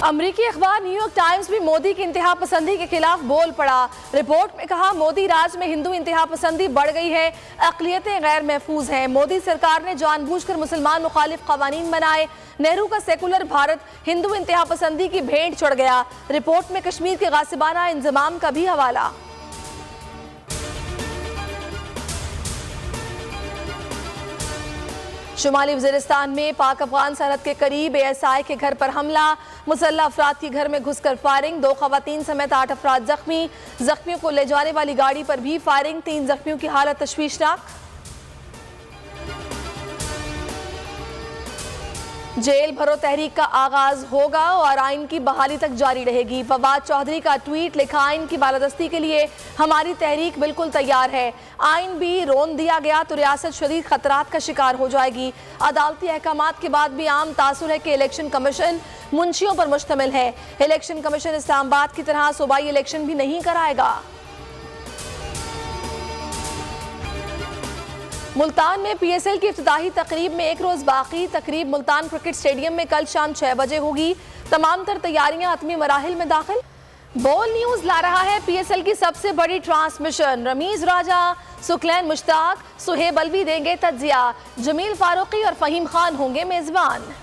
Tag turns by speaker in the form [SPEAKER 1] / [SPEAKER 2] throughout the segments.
[SPEAKER 1] अमरीकी अखबार New York times भी मोदी की इंतहा पसंदी के खिलाफ बोल पड़ा। रिपोर्ट में कहा, मोदी राज में हिंदू इंतहा पसंदी बढ़ गई है, अक़लियतें गैर महफूज हैं। मोदी सरकार ने जानबूझकर मुसलमान मुखालिफ कवानीन बनाए। नेहरू का सेकुलर भारत हिंदू इंतहा पसंदी की भेंट चढ़ गया। रिपोर्ट में कश्मीर के गासिबाना इंजमाम का भी हवाला। शुमाली वज़ीरिस्तान में पाक अफगान सरहद के करीब ASI के घर पर हमला। मुसल्लह अफराद के घर में घुसकर फायरिंग। 2 ख़वातीन समेत 8 अफराद जख्मी। जख्मियों को ले जाने वाली गाड़ी पर भी फायरिंग। 3 जख्मियों की हालत तशवीशनाक। जेल भरो तहरीक का आगाज होगा और आइन की बहाली तक जारी रहेगी। फवाद चौधरी का ट्वीट लिखा, आइन की बालादस्ती के लिए हमारी तहरीक बिल्कुल तैयार है। आइन भी रोन दिया गया तो रियासत शदीद खतरात का शिकार हो जाएगी। अदालती अहकामात के बाद भी आम तासुर है कि इलेक्शन कमीशन मुंशियों पर मुश्तमिल है। इलेक्शन कमीशन इस्लामाबाद की तरह सूबाई इलेक्शन भी नहीं कराएगा। मुल्तान में PSL की इफ्तिताही तकरीब में एक रोज बाकी। तकरीब मुल्तान क्रिकेट स्टेडियम में कल शाम 6 बजे होगी। तमाम तर तैयारियां हतमी मराहिल में दाखिल। बोल न्यूज ला रहा है PSL की सबसे बड़ी ट्रांसमिशन। रमीज राजा, सुकलैन मुश्ताक, सुहेब अलवी देंगे तज्जिया। जमील फारूकी और फहीम खान होंगे मेजबान।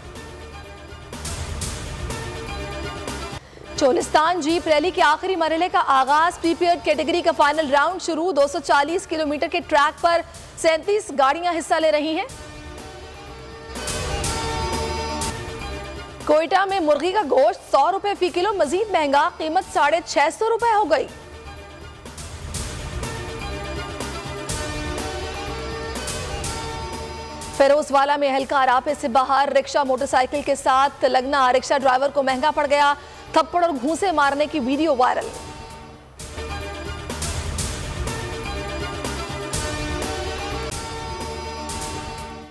[SPEAKER 1] चोलिस्तान जीप रैली के आखिरी मरहले का आगाज। प्रीपेयर्ड कैटेगरी का फाइनल राउंड शुरू। 240 किलोमीटर के ट्रैक पर 37 गाड़ियां हिस्सा ले रही हैं। कोयटा में मुर्गी का गोश्त 100 रुपए फी किलो मजीद महंगा। कीमत 650 रुपए हो गई। फिरोजवाला में हल्का रापे से बाहर रिक्शा मोटरसाइकिल के साथ लगना। रिक्शा ड्राइवर को महंगा पड़ गया। थप्पड़ और घूंसे मारने की वीडियो वायरल।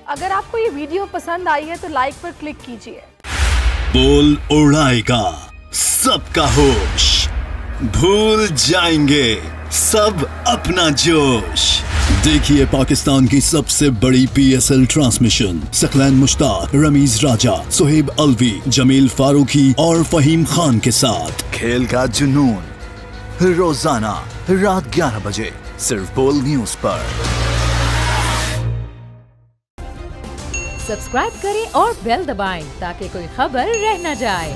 [SPEAKER 1] अगर आपको ये वीडियो पसंद आई है तो लाइक पर क्लिक कीजिए।
[SPEAKER 2] बोल उड़ाएगा सबका होश, भूल जाएंगे सब अपना जोश। देखिए पाकिस्तान की सबसे बड़ी PSL ट्रांसमिशन सकलैन मुश्ताक, रमीज राजा, सुहेब अलवी, जमील फारूकी और फहीम खान के साथ खेल का जुनून रोजाना रात 11 बजे सिर्फ बोल न्यूज पर।
[SPEAKER 3] सब्सक्राइब करें और बेल दबाएं ताकि कोई खबर रह न जाए।